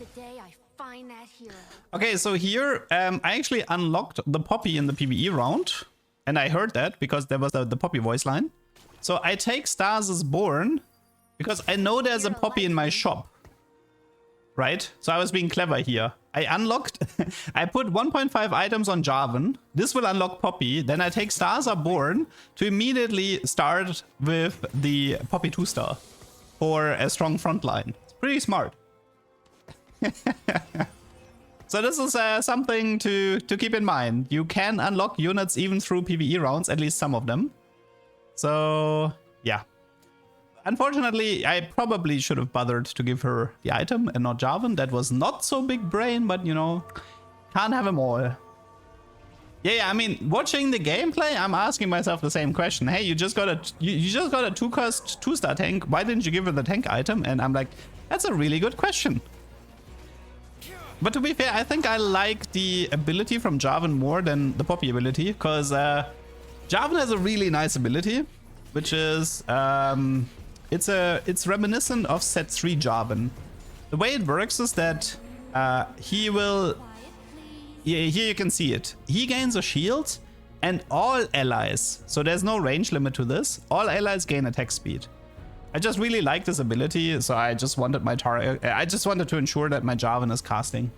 the day I find that hero. Okay, so here I actually unlocked the Poppy in the PvE round. And I heard that because there was the Poppy voice line. So I take Stars as Born because I know there's a Poppy in my shop. Right? So I was being clever here. I unlocked, I put 1.5 items on Jarvan. This will unlock Poppy. Then I take Stars Are Born to immediately start with the Poppy 2-star for a strong front line. It's pretty smart. So this is something to keep in mind. You can unlock units even through PvE rounds, at least some of them. So yeah. Unfortunately, I probably should have bothered to give her the item and not Jarvan. That was not so big brain, but you know, can't have them all. Yeah, I mean, watching the gameplay, I'm asking myself the same question. Hey, you just got a you just got a 2-cost 2-star tank. Why didn't you give her the tank item? And I'm like, that's a really good question. But to be fair, I think I like the ability from Jarvan more than the Poppy ability, because Jarvan has a really nice ability, which is it's reminiscent of set 3 Jarvan. The way it works is that he will, here you can see it. He gains a shield and all allies, so there's no range limit to this, all allies gain attack speed. I just really like this ability, so I just wanted my I just wanted to ensure that my Jarvan is casting.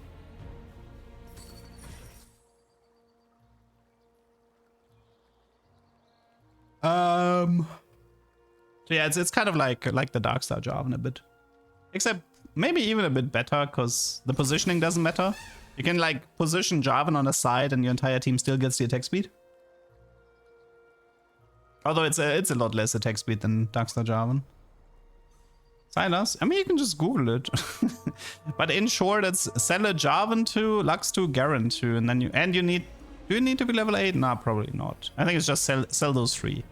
So yeah, it's kind of like the Darkstar Jarvan a bit, except maybe even a bit better because the positioning doesn't matter. You can like position Jarvan on a side and your entire team still gets the attack speed. Although it's a lot less attack speed than Darkstar Jarvan. Silas, I mean, you can just Google it. But in short, it's Sell a Jarvan to, Lux to, Garen to, and then you need, do you need to be level 8? Nah, probably not. I think it's just sell those 3.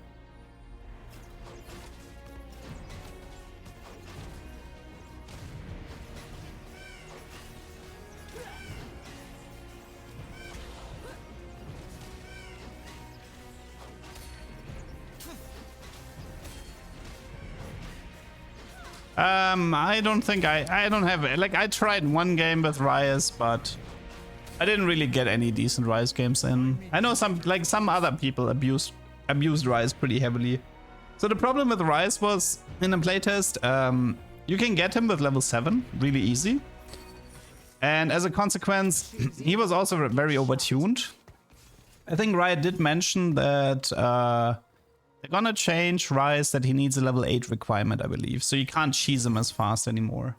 I don't think I don't have it. Like, I tried one game with Ryze, but I didn't really get any decent Ryze games in. I know some other people abused Ryze pretty heavily. So the problem with Ryze was in a playtest, you can get him with level 7 really easy. And as a consequence, he was also very overtuned. I think Riot did mention that they're gonna change Ryze, that he needs a level 8 requirement, I believe. So you can't cheese him as fast anymore.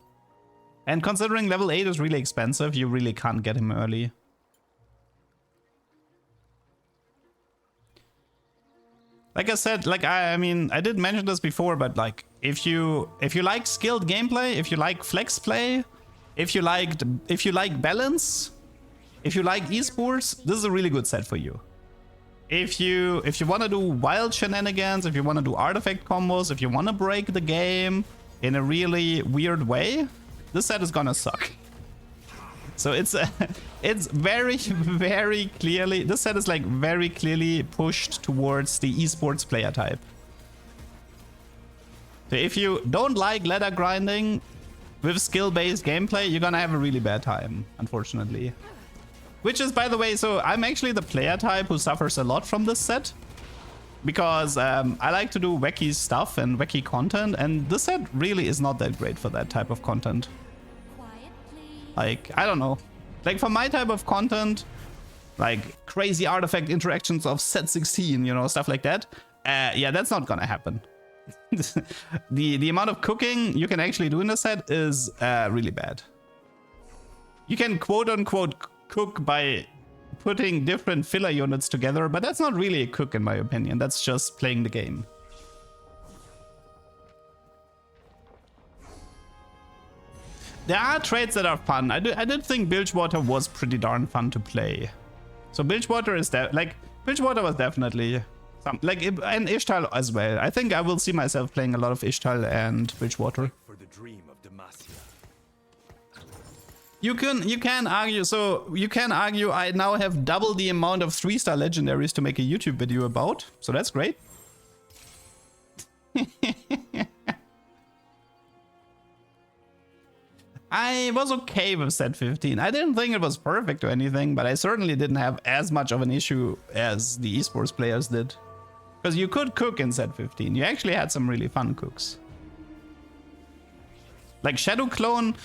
And considering level 8 is really expensive, you really can't get him early. Like I said, like I mean, I did mention this before, but like if you like skilled gameplay, if you like flex play, if you like balance, if you like esports, this is a really good set for you. If you want to do wild shenanigans, if you want to do artifact combos, if you want to break the game in a really weird way, this set is gonna suck. So it's very, very clearly, this set is like very clearly pushed towards the esports player type. So if you don't like ladder grinding with skill-based gameplay, you're gonna have a really bad time, unfortunately. Which is, by the way, so I'm actually the player type who suffers a lot from this set. Because I like to do wacky stuff and wacky content, and this set really is not that great for that type of content. Like, I don't know. Like, for my type of content, like crazy artifact interactions of set 16, you know, stuff like that. Yeah, that's not gonna happen. The amount of cooking you can actually do in the set is really bad. You can quote-unquote cook by putting different filler units together, but that's not really a cook in my opinion. That's just playing the game. There are trades that are fun. I did think Bilgewater was pretty darn fun to play. So Bilgewater is Bilgewater was definitely some, and Ishtal as well. I think I will see myself playing a lot of Ishtal and Bilgewater. For the dream of Damacia. You can argue I now have double the amount of 3-star legendaries to make a YouTube video about, so that's great. I was okay with set 15. I didn't think it was perfect or anything, but I certainly didn't have as much of an issue as the esports players did. Because you could cook in set 15. You actually had some really fun cooks. Like Shadow Clone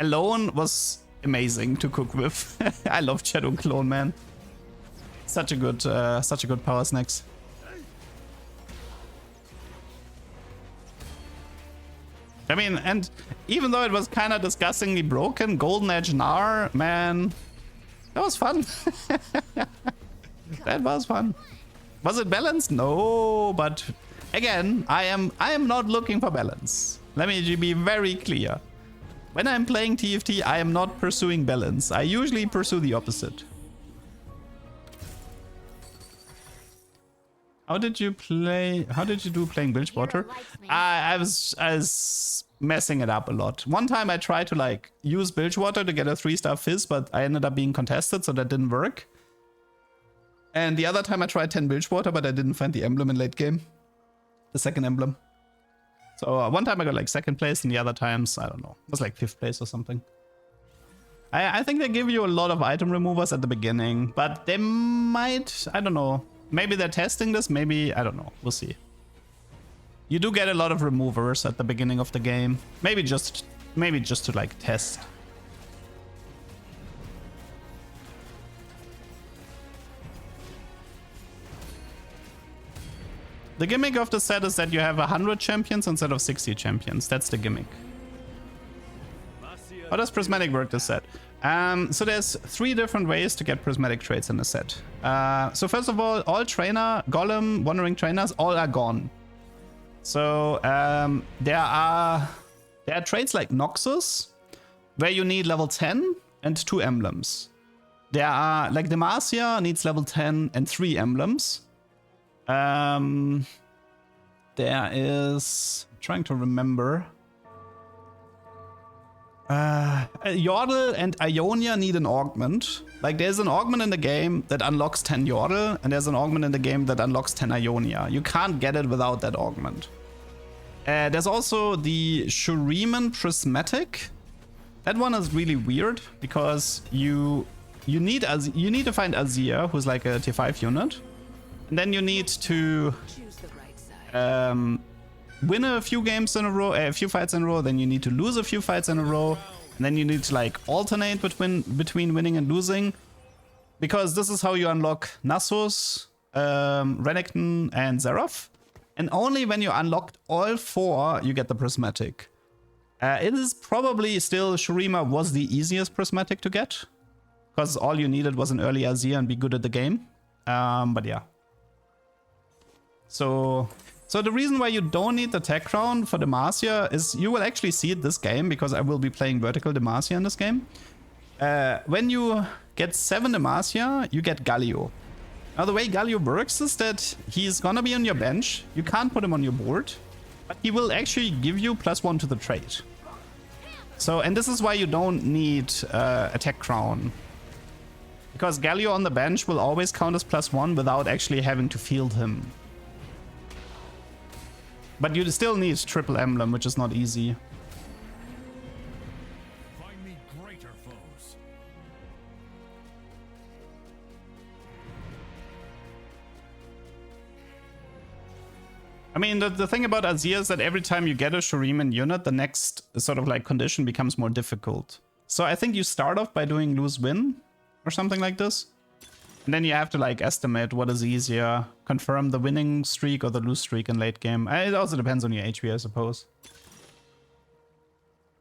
alone was amazing to cook with. I loved Shadow Clone, man. Such a good power snacks. I mean, and even though it was kind of disgustingly broken, Golden Edge Gnar, man, that was fun. That was fun. Was it balanced? No, but again, I am not looking for balance. Let me be very clear. When I'm playing TFT, I am not pursuing balance. I usually pursue the opposite. How did you play? How did you do playing Bilgewater? I was messing it up a lot. One time I tried to like use Bilgewater to get a 3-star fizz, but I ended up being contested, so that didn't work. And the other time I tried 10 Bilgewater, but I didn't find the emblem in late game. The second emblem. So one time I got like 2nd place, and the other times, I don't know, it was like 5th place or something. I think they give you a lot of item removers at the beginning, but they might, I don't know. Maybe they're testing this, maybe, I don't know. We'll see. You do get a lot of removers at the beginning of the game. Maybe just to like test. The gimmick of the set is that you have 100 champions instead of 60 champions. That's the gimmick. How does prismatic work this set? So there's 3 different ways to get prismatic traits in the set. So first of all trainer, golem, wandering trainers, all are gone. So there are traits like Noxus, where you need level 10 and 2 emblems. There are like Demacia needs level 10 and 3 emblems. There is, I'm trying to remember. Yordle and Ionia need an augment. Like there's an augment in the game that unlocks 10 Yordle, and there's an augment in the game that unlocks 10 Ionia. You can't get it without that augment. There's also the Shuriman Prismatic. That one is really weird because you need to find Azir, who's like a T5 unit, and then you need to win a few games in a row, a few fights in a row, then you need to lose a few fights in a row, and then you need to like alternate between winning and losing, because this is how you unlock Nasus, Renekton, and Seraph. And only when you unlocked all 4, you get the Prismatic. It is probably still, Shurima was the easiest Prismatic to get, because all you needed was an early Azir and be good at the game. But yeah. So the reason why you don't need the tech crown for Demacia is you will actually see it this game, because I will be playing vertical Demacia in this game. When you get 7 Demacia, you get Galio. Now the way Galio works is that he's gonna be on your bench. You can't put him on your board, but he will actually give you +1 to the trait. So, and this is why you don't need a tech crown. Because Galio on the bench will always count as +1 without actually having to field him. But you still need triple emblem, which is not easy. Find me greater foes. I mean, the thing about Azir is that every time you get a Shuriman unit, the next sort of like condition becomes more difficult. So I think you start off by doing lose-win or something like this. And then you have to like estimate what is easier, confirm the winning streak or the lose streak in late game. It also depends on your HP, I suppose.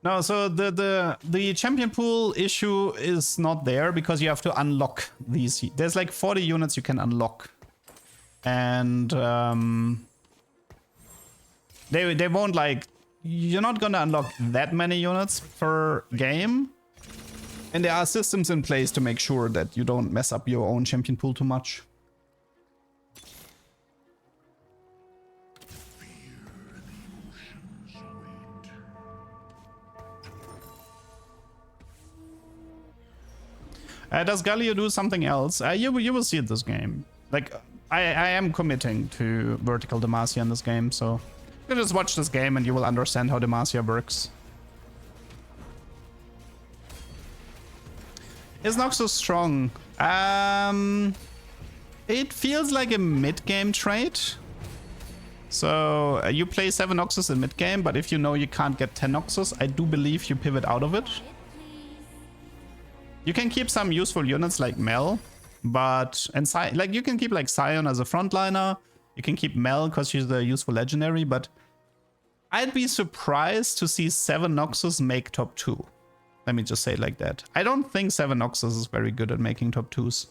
No, so the champion pool issue is not there because you have to unlock these. There's like 40 units you can unlock. And they won't like, you're not gonna unlock that many units per game. And there are systems in place to make sure that you don't mess up your own champion pool too much. Does Galio do something else? You will see it this game. Like, I am committing to vertical Demacia in this game, so you can just watch this game and you will understand how Demacia works. Is Noxus strong? It feels like a mid-game trade. So you play 7 Noxus in mid-game, but if you know you can't get 10 Noxus, I do believe you pivot out of it. You can keep some useful units like Mel, but like you can keep like Sion as a frontliner. You can keep Mel because she's the useful legendary, but I'd be surprised to see 7 Noxus make top 2. Let me just say it like that. I don't think 7 Noxus is very good at making top 2s.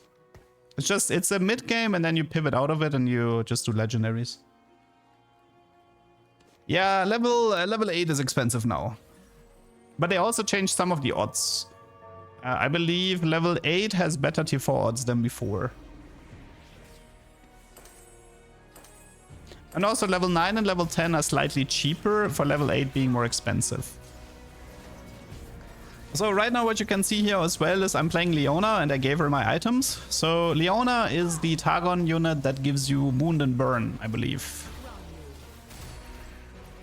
It's a mid game and then you pivot out of it and you just do legendaries. Yeah, level 8 is expensive now. But they also changed some of the odds. I believe level 8 has better T4 odds than before. And also level 9 and level 10 are slightly cheaper, for level 8 being more expensive. So right now what you can see here as well is I'm playing Leona and I gave her my items. So Leona is the Targon unit that gives you Wound and Burn, I believe.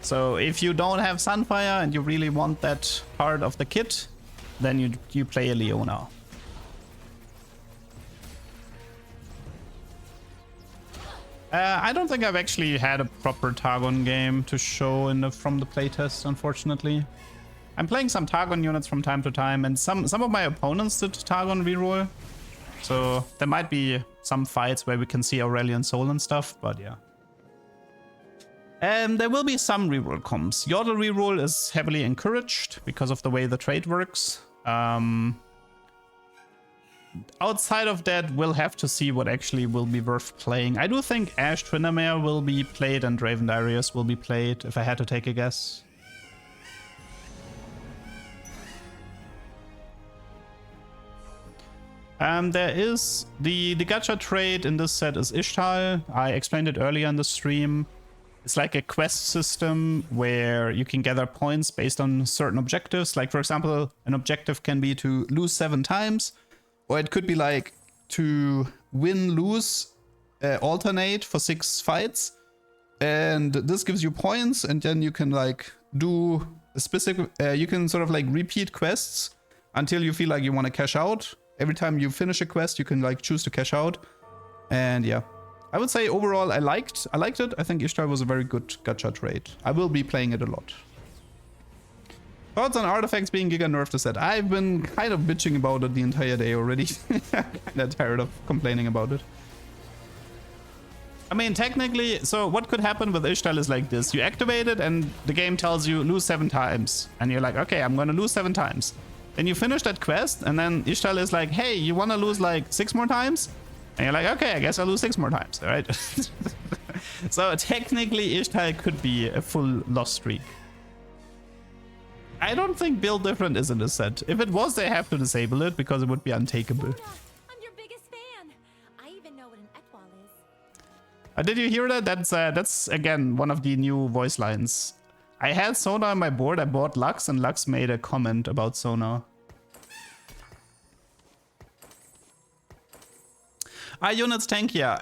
So if you don't have Sunfire and you really want that part of the kit, then you play a Leona. I don't think I've actually had a proper Targon game to show from the playtest, unfortunately. I'm playing some Targon units from time to time, and some of my opponents did Targon reroll. So there might be some fights where we can see Aurelion Soul and stuff, but yeah. And there will be some reroll comps. Yordle reroll is heavily encouraged because of the way the trade works. Outside of that, we'll have to see what actually will be worth playing. I do think Ashe Tryndamere will be played and Draven Darius will be played, if I had to take a guess. There is the gacha trade in this set is Ishtal. I explained it earlier in the stream. It's like a quest system where you can gather points based on certain objectives. Like, for example, an objective can be to lose 7 times, or it could be like to win, lose, alternate for 6 fights. And this gives you points, and then you can like do a specific, you can sort of like repeat quests until you feel like you want to cash out. Every time you finish a quest, you can like choose to cash out. And yeah. I would say overall I liked it. I think Ishtar was a very good gacha trade. I will be playing it a lot. Thoughts on artifacts being giga nerfed this set? I've been kind of bitching about it the entire day already. Kinda tired of complaining about it. I mean, technically, so what could happen with Ishtar is like this. You activate it and the game tells you lose 7 times. And you're like, okay, I'm gonna lose 7 times. Then you finish that quest and then Ishtar is like, hey, you wanna lose like 6 more times? And you're like, okay, I guess I'll lose 6 more times, all right? So technically, Ishtar could be a full loss streak. I don't think build different is in this set. If it was, they have to disable it because it would be untakeable. I'm your biggest fan. I even know what an Etwal is. Did you hear that? That's again one of the new voice lines. I had Sona on my board. I bought Lux, and Lux made a comment about Sona. Are units tankier?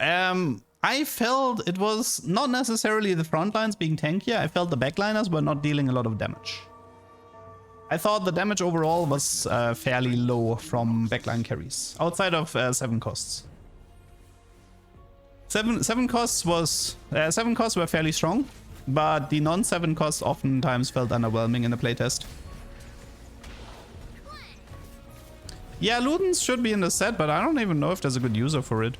I felt it was not necessarily the front lines being tankier. I felt the backliners were not dealing a lot of damage. I thought the damage overall was fairly low from backline carries, outside of 7 costs. 7 costs were fairly strong, but the non-7 costs oftentimes felt underwhelming in the playtest. Yeah, Ludens should be in the set, but I don't even know if there's a good user for it.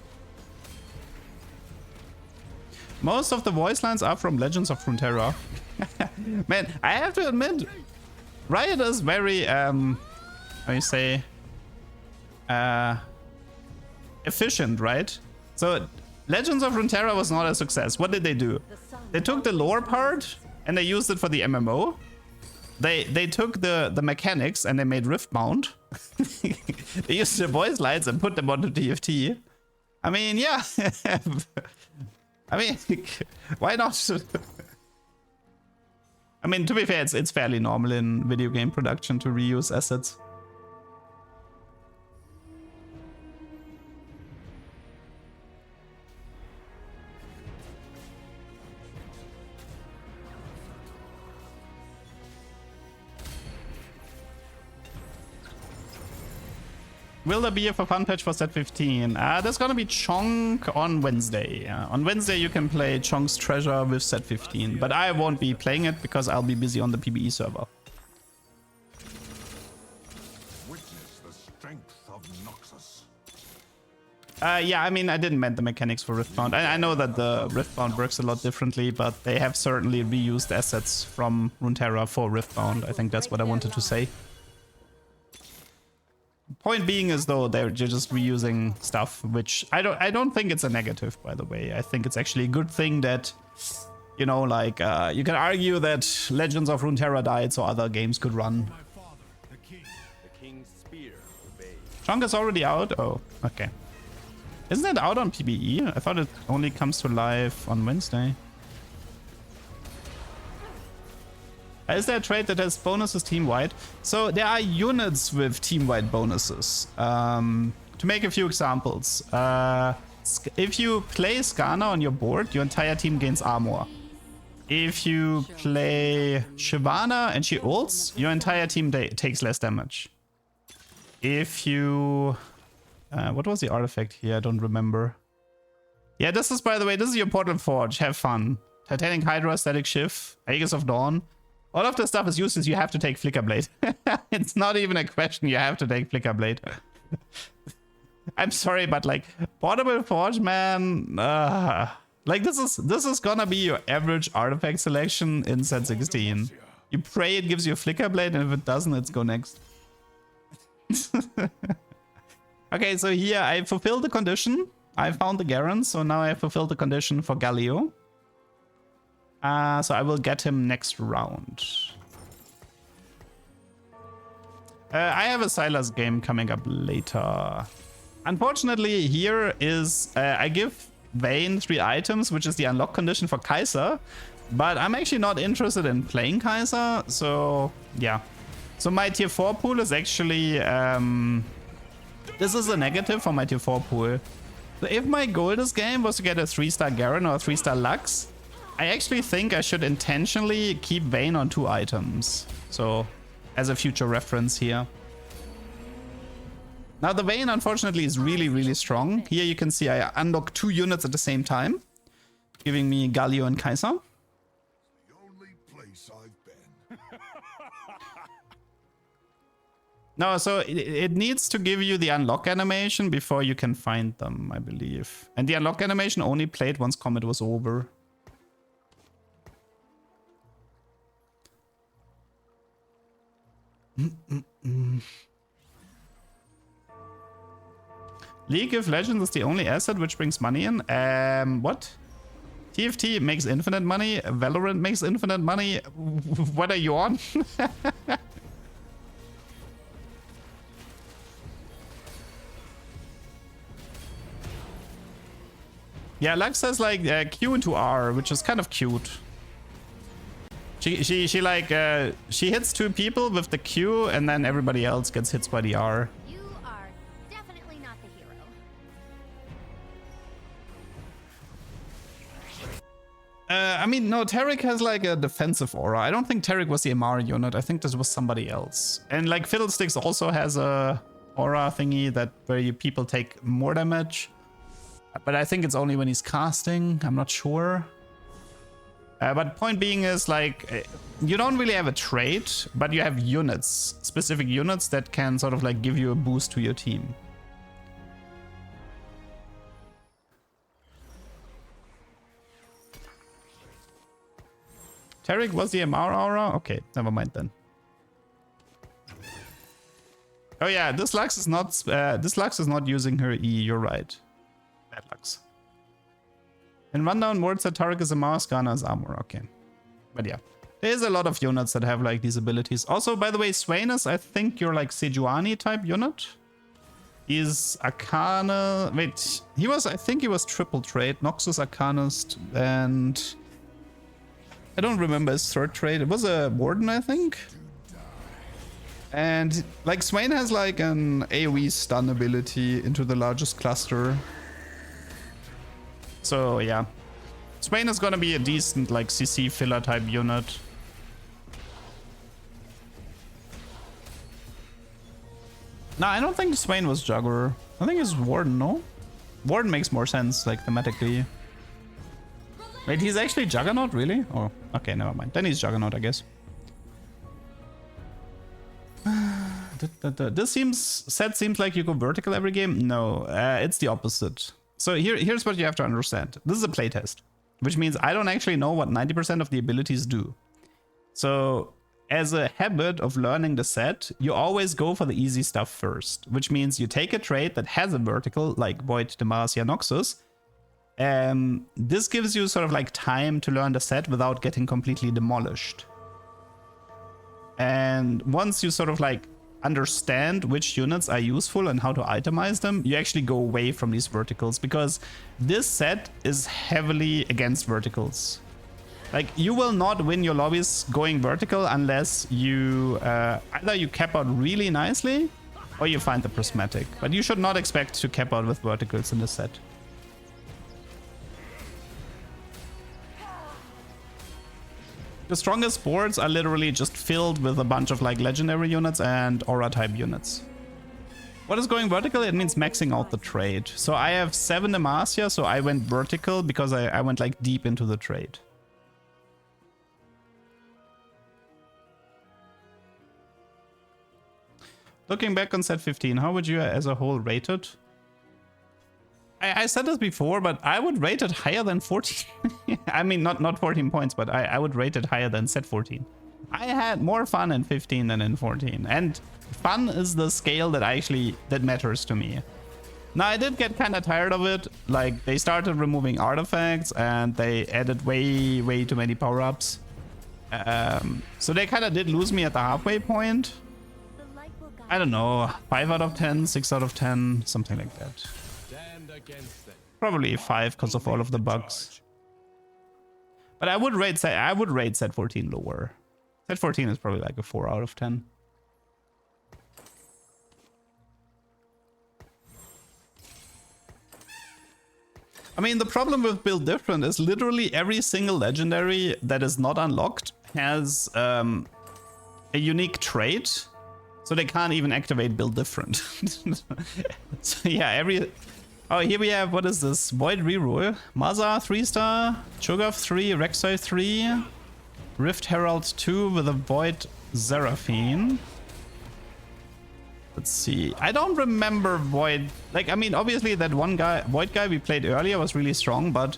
Most of the voice lines are from Legends of Runeterra. Man, I have to admit, Riot is very, how do you say, efficient, right? So, Legends of Runeterra was not a success. What did they do? They took the lore part and they used it for the MMO. They took the mechanics and they made Riftbound. They used the voice lines and put them onto TFT. I mean, yeah. I mean, why not? I mean, to be fair, it's fairly normal in video game production to reuse assets. Will there be a for fun patch for set 15? There's gonna be Chonk on Wednesday. On Wednesday you can play Chonk's Treasure with set 15, but I won't be playing it because I'll be busy on the PBE server. Witness the strength of Noxus. Yeah, I mean, I didn't meant the mechanics for Riftbound. I know that the Riftbound works a lot differently, but they have certainly reused assets from Runeterra for Riftbound. I think that's what I wanted to say. Point being is though they're just reusing stuff, which I don't think it's a negative, by the way. I think it's actually a good thing that, you know, like you can argue that Legends of Runeterra died so other games could run. My father, the king. The king's spear obeys. Chonk is already out. Oh, okay. Isn't it out on PBE? I thought it only comes to live on Wednesday. Is there a trait that has bonuses team-wide? So there are units with team-wide bonuses. To make a few examples. If you play Skana on your board, your entire team gains armor. If you play Shyvana and she ults, your entire team takes less damage. If you... what was the artifact here? I don't remember. Yeah, this is, by the way, this is your Portal Forge. Have fun. Titanic Hydra, Static Shift, Aegis of Dawn. All of this stuff is useless. You have to take Flicker Blade. It's not even a question. You have to take Flicker Blade. I'm sorry, but like Portable Forge, man. Like this is gonna be your average artifact selection in set 16. You pray it gives you a Flicker Blade, and if it doesn't, it's go next. Okay, so here I fulfilled the condition. I found the Garen, so now I have fulfilled the condition for Galio. So I will get him next round. I have a Silas game coming up later. Unfortunately, here is I give Vayne 3 items, which is the unlock condition for Kai'Sa, but I'm actually not interested in playing Kai'Sa, so yeah. So my tier 4 pool is actually this is a negative for my tier 4 pool. So if my goal this game was to get a 3-star Garen or a 3-star Lux, I actually think I should intentionally keep Vayne on 2 items. So, as a future reference here. Now the Vayne, unfortunately, is really, really strong. Here you can see I unlock 2 units at the same time, giving me Galio and Kai'Sa. The only place I've been. No, so it needs to give you the unlock animation before you can find them, I believe. And the unlock animation only played once combat was over. League of Legends is the only asset which brings money in. What? TFT makes infinite money. Valorant makes infinite money. What are you on? Yeah, Lux has like Q into R, which is kind of cute. She like she hits 2 people with the Q, and then everybody else gets hit by the R. You are definitely not the hero. I mean, no, Taric has like a defensive aura. I don't think Taric was the MR unit. I think this was somebody else. And like Fiddlesticks also has a aura thingy that where people take more damage. But I think it's only when he's casting. I'm not sure. But point being is like, you don't really have a trait, but you have units, specific units that can sort of like give you a boost to your team. Taric was the MR aura? Okay, never mind then. Oh yeah, this Lux is not using her E, you're right. Bad Lux. In rundown modes, that Taric is a Mars, Ghana is armor. Okay. But yeah. There's a lot of units that have like these abilities. Also, by the way, Swain is, I think, your like Sejuani type unit. He's Arcana. Wait, he was, I think he was triple trait. Noxus, Arcanist, and I don't remember his 3rd trait. It was a Warden, I think. And like Swain has like an AoE stun ability into the largest cluster. So yeah, Swain is gonna be a decent like CC filler type unit. No, I don't think Swain was Juggler. I think it's Warden, no? Warden makes more sense, like, thematically. Wait, he's actually Juggernaut, really? Oh, okay, never mind. Then he's Juggernaut, I guess. This set seems like you go vertical every game. No, it's the opposite. So here's what you have to understand. This is a playtest, which means I don't actually know what 90% of the abilities do. So as a habit of learning the set, you always go for the easy stuff first, which means you take a trait that has a vertical, like Void, Demacia, Noxus. This gives you sort of like time to learn the set without getting completely demolished. And once you sort of like understand which units are useful and how to itemize them, you actually go away from these verticals, because this set is heavily against verticals. Like, you will not win your lobbies going vertical unless you either you cap out really nicely or you find the prismatic. But you should not expect to cap out with verticals in this set. The strongest boards are literally just filled with a bunch of like legendary units and aura type units. What is going vertical? It means maxing out the trade. So I have 7 Demacia, so I went vertical because I went like deep into the trade. Looking back on set 15, how would you as a whole rate it? I said this before, but I would rate it higher than 14. I mean, not 14 points, but I would rate it higher than set 14. I had more fun in 15 than in 14. And fun is the scale that matters to me. Now, I did get kind of tired of it. Like, they started removing artifacts and they added way too many power-ups. So they kind of did lose me at the halfway point. I don't know, 5 out of 10, 6 out of 10, something like that. Probably 5 because of all of the bugs. But I would rate set 14 lower. Set 14 is probably like a 4 out of 10. I mean, the problem with Build Different is literally every single legendary that is not unlocked has a unique trait. So they can't even activate Build Different. So yeah, oh, here we have, what is this? Void Reroll. Mazar 3-star, Cho'Gath 3, Rek'Sai 3, Rift Herald 2 with a Void Seraphine. Let's see. I don't remember Void. Like, I mean, obviously that one guy, Void guy we played earlier was really strong, but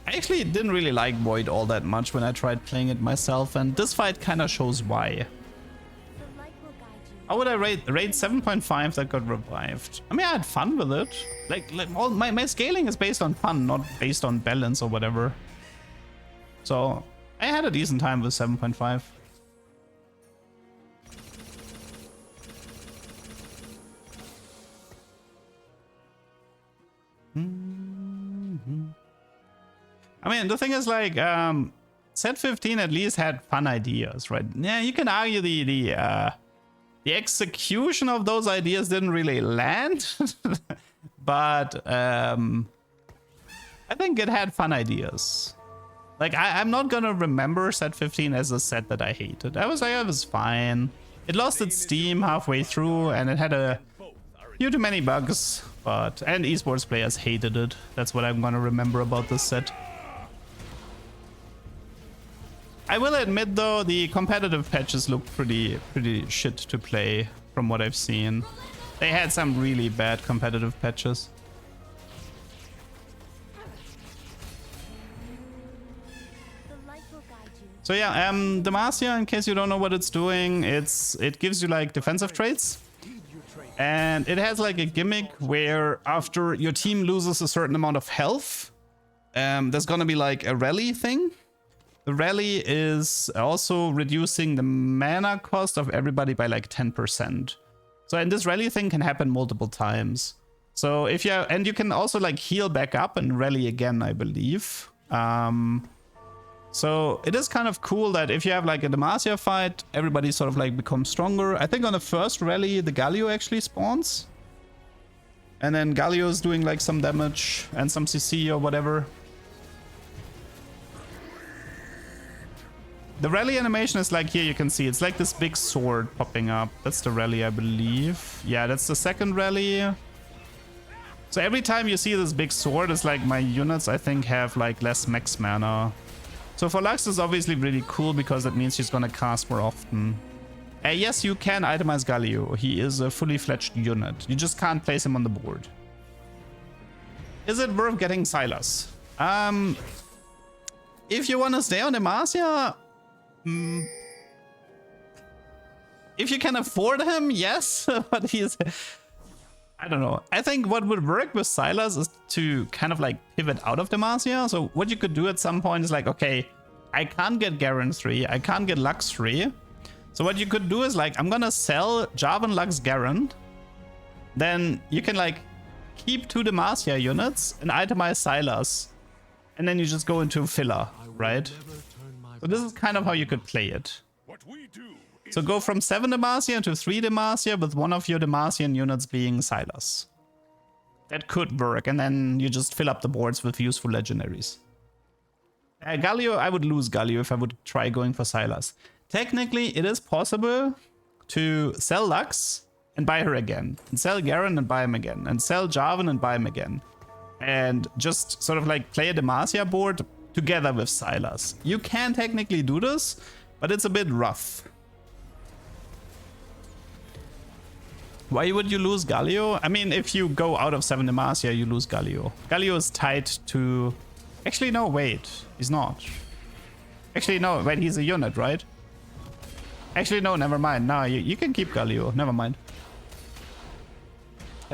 I actually didn't really like Void all that much when I tried playing it myself, and this fight kind of shows why. How would I rate 7.5 that got revived? I mean, I had fun with it. Like all my scaling is based on fun, not based on balance or whatever. So I had a decent time with 7.5. I mean, the thing is, like, set 15 at least had fun ideas, right? Yeah, you can argue the execution of those ideas didn't really land, but I think it had fun ideas. Like, I'm not gonna remember set 15 as a set that I hated. I was like, it was fine. It lost its steam halfway through, and it had a few too many bugs, and esports players hated it. That's what I'm gonna remember about this set. I will admit, though, the competitive patches look pretty shit to play from what I've seen. They had some really bad competitive patches. So yeah, Demacia, in case you don't know what it's doing, it gives you like defensive traits. And it has like a gimmick where after your team loses a certain amount of health, there's gonna be like a rally thing. The rally is also reducing the mana cost of everybody by like 10%. So, and this rally thing can happen multiple times. So if you and you can also like heal back up and rally again, I believe. So it is kind of cool that if you have like a Demacia fight, everybody sort of like becomes stronger. I think on the first rally, the Galio actually spawns. And then Galio is doing like some damage and some CC or whatever. The rally animation is like here, you can see it's like this big sword popping up. That's the rally, I believe. Yeah, that's the second rally. So every time you see this big sword, it's like my units, I think, have like less max mana. So for Lux, it's obviously really cool because that means she's gonna cast more often. Yes, you can itemize Galio. He is a fully fledged unit. You just can't place him on the board. Is it worth getting Silas? If you want to stay on Demacia, if you can afford him, yes, but he's... I don't know. I think what would work with Silas is to kind of like pivot out of Demacia. So what you could do at some point is like, okay, I can't get Garen 3, I can't get Lux 3. So what you could do is like, I'm gonna sell Jarvan, Lux, Garen. Then you can like keep 2 Demacia units and itemize Silas. And then you just go into filler, right? So this is kind of how you could play it. What we do is So go from 7 Demacia to 3 Demacia with one of your Demacian units being Silas. That could work, and then you just fill up the boards with useful legendaries. Galio, I would lose Galio if I would try going for Silas. Technically, it is possible to sell Lux and buy her again, and sell Garen and buy him again, and sell Jarvan and buy him again. And just sort of like play a Demacia board together with Silas. You can technically do this, but it's a bit rough. Why would you lose Galio? I mean, if you go out of 7 Demacia, you lose Galio. Galio is tied to... Actually, no, wait. He's not. Actually, no, wait, he's a unit, right? Actually, no, never mind. No, you can keep Galio. Never mind.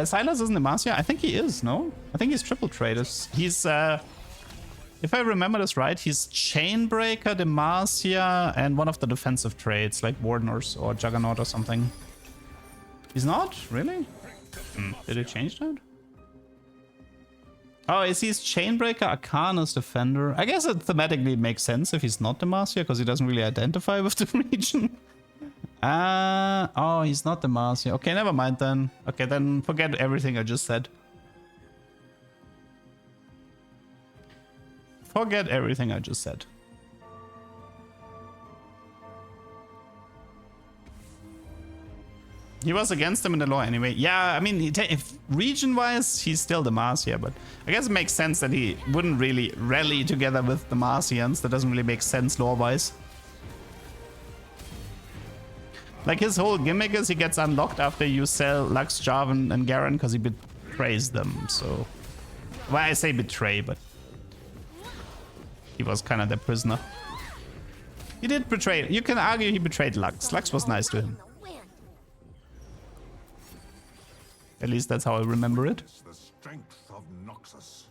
Silas isn't Demacia? I think he is, no? I think he's triple traders. He's, if I remember this right, he's Chainbreaker, Demacia, and one of the defensive trades, like Warden or Juggernaut or something. He's not? Really? Did it change that? Oh, is he Chainbreaker, Arcanus, Defender? I guess it thematically makes sense if he's not Demacia, because he doesn't really identify with the region. Oh, he's not Demacia. Okay, never mind then. Okay, then forget everything I just said. Forget everything I just said. He was against them in the law anyway. Yeah, I mean, if region-wise, he's still Demacia, but I guess it makes sense that he wouldn't really rally together with Demacians. That doesn't really make sense lore-wise. Like, his whole gimmick is he gets unlocked after you sell Lux, Jarvan, and Garen because he betrays them, so... Well, I say betray, but... He was kind of the prisoner. He did betray... You can argue he betrayed Lux. Lux was nice to him. At least that's how I remember it. the strength of Noxus.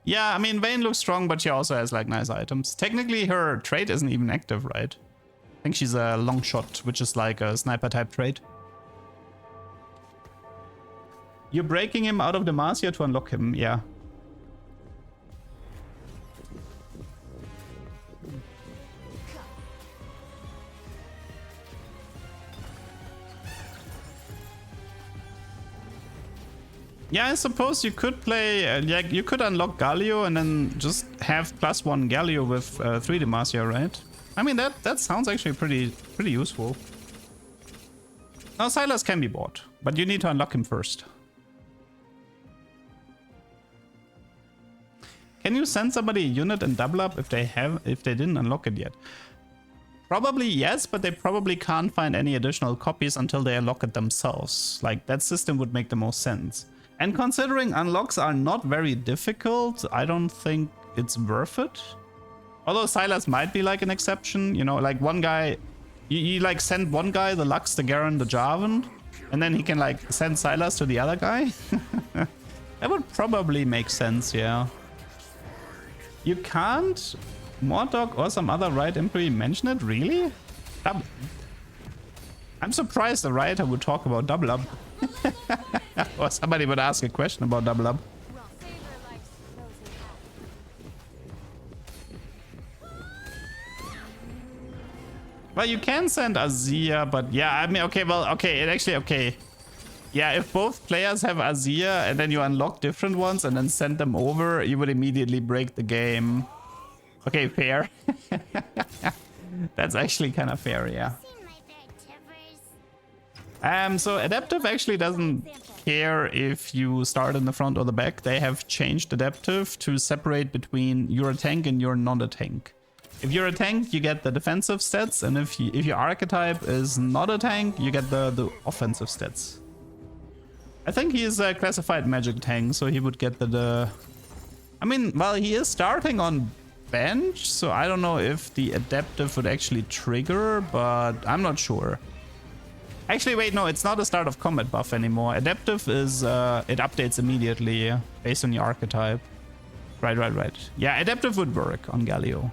Yeah, I mean, Vayne looks strong, but she also has, like, nice items. Technically, her trait isn't even active, right? I think she's a long shot, which is like a sniper-type trait. You're breaking him out of Demacia to unlock him, yeah. Yeah, I suppose you could play, like, you could unlock Galio and then just have +1 Galio with 3 Demacia, right? I mean, that sounds actually pretty useful. Now, Silas can be bought, but you need to unlock him first. Can you send somebody a unit and double up if they didn't unlock it yet? Probably yes, but they probably can't find any additional copies until they unlock it themselves. Like, that system would make the most sense. And considering unlocks are not very difficult, I don't think it's worth it. Although Silas might be like an exception, you know, like one guy, you like send one guy the Lux, the Garen, the Jarvan, and then he can like send Silas to the other guy. That would probably make sense, yeah. You can't Mordog or some other Riot employee mention it, really? I'm surprised the writer would talk about double up. Or somebody would ask a question about double up. Well, you can send Azir, but yeah, I mean, okay, well, okay, it actually, okay. Yeah, if both players have Azir and then you unlock different ones and then send them over, you would immediately break the game. Okay, fair. That's actually kind of fair, yeah. So Adaptive actually doesn't care if you start in the front or the back. They have changed Adaptive to separate between you're a tank and you're not a tank. If you're a tank, you get the defensive stats, and if your archetype is not a tank, you get the offensive stats. I think he is a classified magic tank, so he would get the I mean, well, he is starting on bench, so I don't know if the Adaptive would actually trigger, but I'm not sure. Actually, wait, no, it's not a start of combat buff anymore. Adaptive is, it updates immediately based on your archetype. Right. Yeah, Adaptive would work on Galio.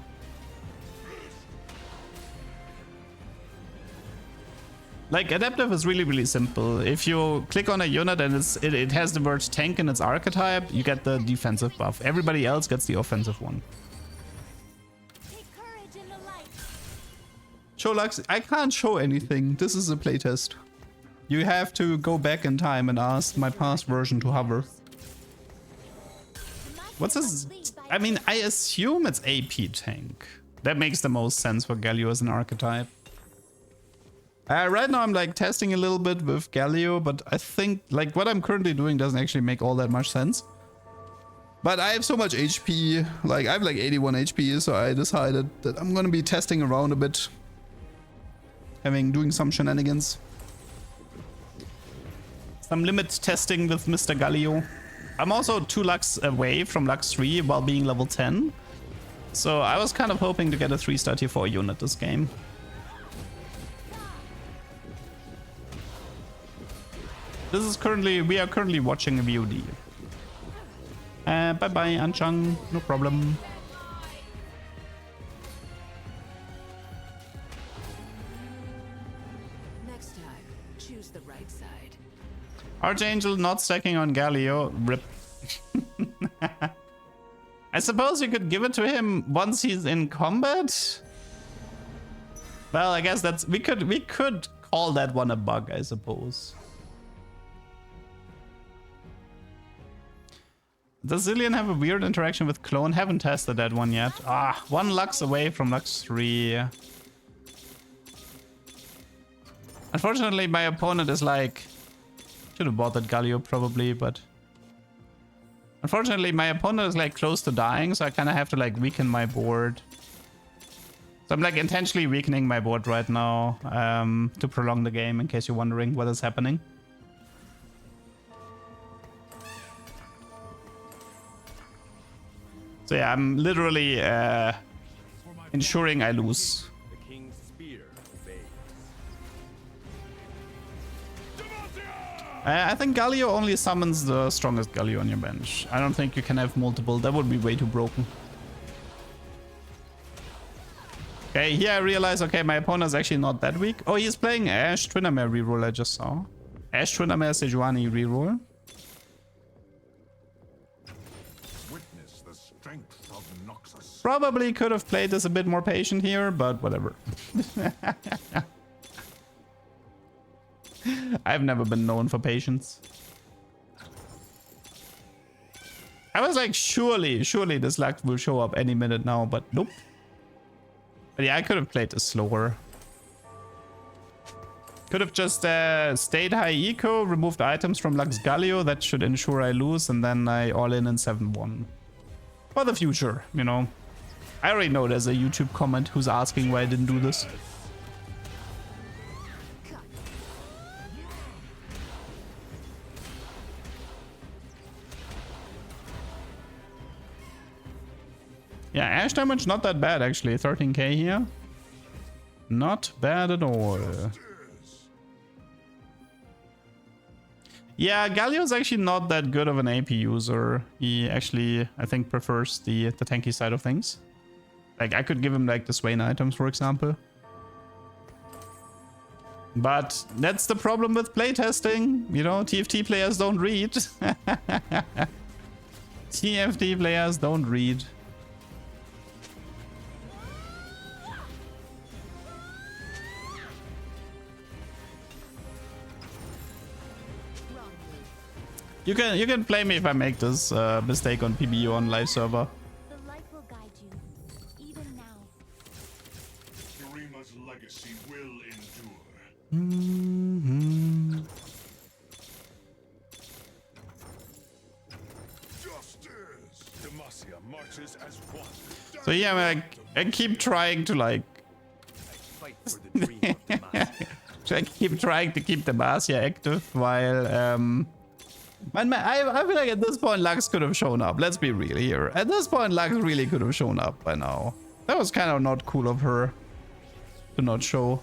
Like, Adaptive is really simple. If you click on a unit and it has the word tank in its archetype, you get the defensive buff. Everybody else gets the offensive one. Show Lux, I can't show anything. This is a playtest. You have to go back in time and ask my past version to hover. What's this? I mean, I assume it's AP tank. That makes the most sense for Galio as an archetype. Right now I'm like testing a little bit with Galio, but I think like what I'm currently doing doesn't actually make all that much sense. But I have so much HP, like I have like 81 HP, so I decided that I'm gonna be testing around a bit. Doing some shenanigans. Some limit testing with Mr. Galio. I'm also 2 Lux away from Lux 3 while being level 10. So I was kind of hoping to get a 3-star tier 4 unit this game. We are currently watching a VOD. Bye bye, Anchang, no problem. Archangel not stacking on Galio. Rip. I suppose you could give it to him once he's in combat. Well, I guess that's we could call that one a bug, I suppose. Does Zillion have a weird interaction with Clone? Haven't tested that one yet. 1 Lux away from Lux 3. Unfortunately, my opponent is like... Should have bought that Galio probably, but... Unfortunately, my opponent is like close to dying, so I kind of have to like weaken my board. So I'm like intentionally weakening my board right now to prolong the game, in case you're wondering what is happening. So yeah, I'm literally ensuring I lose. The king's spear obeys. I think Galio only summons the strongest Galio on your bench. I don't think you can have multiple. That would be way too broken. Okay, here I realize, okay, my opponent is actually not that weak. Oh, he's playing Ashe Twinamere reroll, I just saw. Ashe Twinamere Sejuani reroll. Witness the strength of Noxus. Probably could have played this a bit more patient here, but whatever. I've never been known for patience. I was like, surely this luck will show up any minute now, but nope. But yeah, I could have played this slower. Could have just stayed high eco, removed items from Lux Galio. That should ensure I lose, and then I all in 7-1. For the future, you know. I already know there's a YouTube comment who's asking why I didn't do this. Yeah, Ashe damage not that bad actually. 13k here. Not bad at all. Yeah, Galio's actually not that good of an AP user. He actually, I think, prefers the tanky side of things. Like, I could give him like the Swain items, for example. But that's the problem with playtesting. You know, TFT players don't read. TFT players don't read. You can blame me if I make this mistake on PBU on live server. The light will guide you, forces as one. So yeah, I keep trying to like Fight for the dream of Demacia. I keep trying to keep Damacia active while I feel like at this point Lux could have shown up. Let's be real here. At this point Lux really could have shown up by now. That was kind of not cool of her to not show.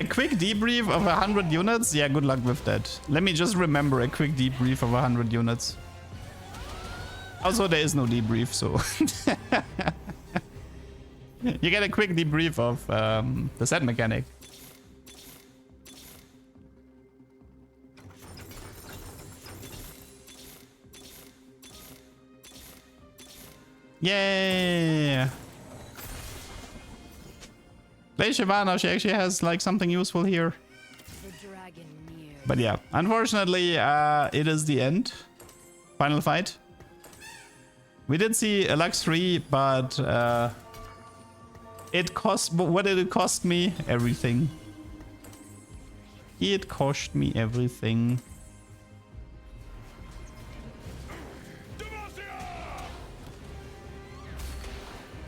A quick debrief of 100 units? Yeah, good luck with that. Let me just remember a quick debrief of 100 units. Also, there is no debrief, so... You get a quick debrief of the set mechanic. Yay! Play Shyvana, she actually has like something useful here. The dragon near. But yeah, unfortunately, it is the end. Final fight. We did see a Lux 3, but it cost... What did it cost me? Everything. It cost me everything.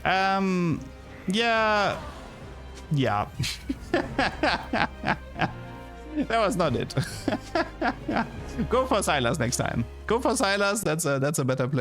Yeah. Yeah. That was not it. Go for Sylas next time. Go for Sylas. That's a better play.